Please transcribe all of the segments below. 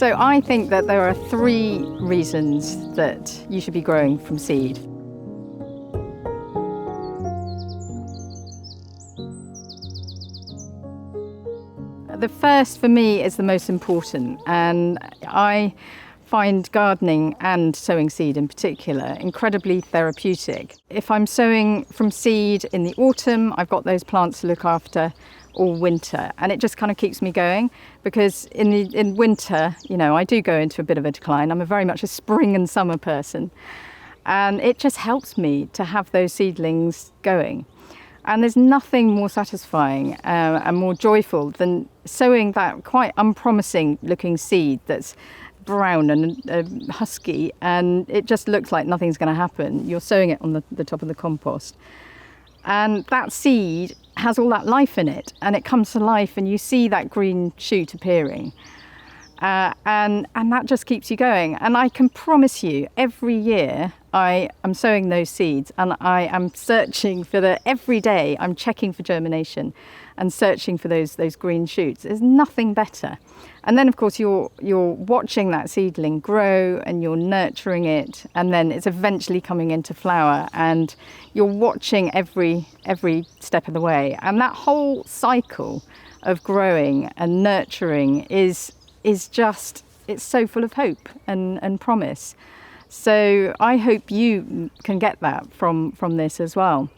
So I think that there are 3 reasons that you should be growing from seed. The first for me is the most important, and I find gardening and sowing seed in particular incredibly therapeutic. If I'm sowing from seed in the autumn, I've got those plants to look after all winter, and it just kind of keeps me going, because in winter, I do go into a bit of a decline. I'm very much a spring and summer person, and it just helps me to have those seedlings going. And there's nothing more satisfying and more joyful than sowing that quite unpromising looking seed that's brown and husky, and it just looks like nothing's going to happen. You're sowing it on the top of the compost, and that seed has all that life in it, and it comes to life, and you see that green shoot appearing, and that just keeps you going. And I can promise you, every year I am sowing those seeds, and I am searching for every day I'm checking for germination and searching for those green shoots. There's nothing better. And then of course you're watching that seedling grow, and you're nurturing it, and then it's eventually coming into flower, and you're watching every step of the way. And that whole cycle of growing and nurturing is just, it's so full of hope and promise. So I hope you can get that from this as well.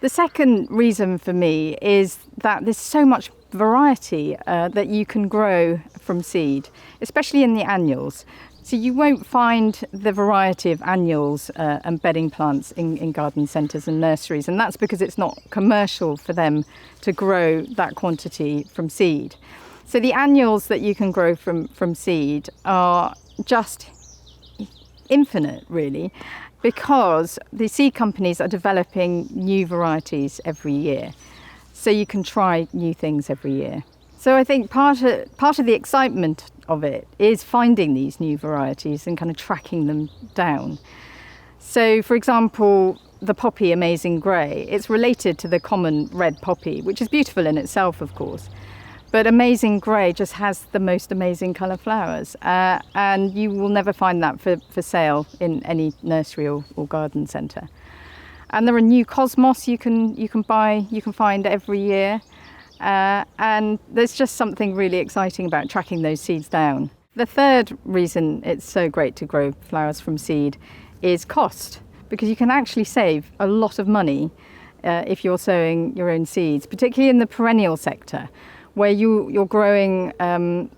The second reason for me is that there's so much variety that you can grow from seed, especially in the annuals. So you won't find the variety of annuals and bedding plants in garden centres and nurseries, and that's because it's not commercial for them to grow that quantity from seed. So the annuals that you can grow from seed are just infinite, really, because the seed companies are developing new varieties every year. So you can try new things every year. So I think part of the excitement of it is finding these new varieties and kind of tracking them down. So for example, the poppy Amazing Grey, it's related to the common red poppy, which is beautiful in itself, of course. But Amazing Grey just has the most amazing colour flowers, and you will never find that for sale in any nursery or garden centre. And there are new Cosmos you can find every year, and there's just something really exciting about tracking those seeds down. The third reason it's so great to grow flowers from seed is cost, because you can actually save a lot of money if you're sowing your own seeds, particularly in the perennial sector, where you're growing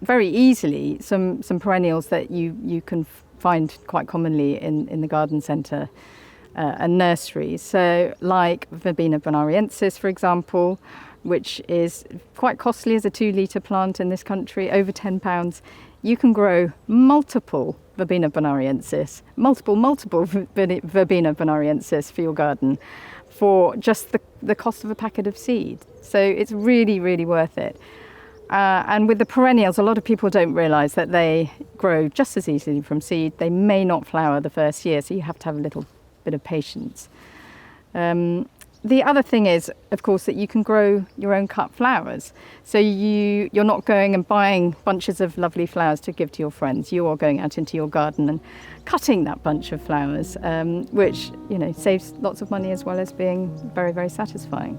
very easily some perennials that you can find quite commonly in the garden centre and nurseries. So like Verbena bonariensis, for example, which is quite costly as a 2-litre plant in this country, over £10. You can grow multiple Verbena bonariensis, multiple Verbena bonariensis for your garden for just the cost of a packet of seed. So it's really, really worth it. And with the perennials, a lot of people don't realise that they grow just as easily from seed. They may not flower the first year, so you have to have a little bit of patience. The other thing is, of course, that you can grow your own cut flowers. So you're not going and buying bunches of lovely flowers to give to your friends. You are going out into your garden and cutting that bunch of flowers, which saves lots of money as well as being very, very satisfying.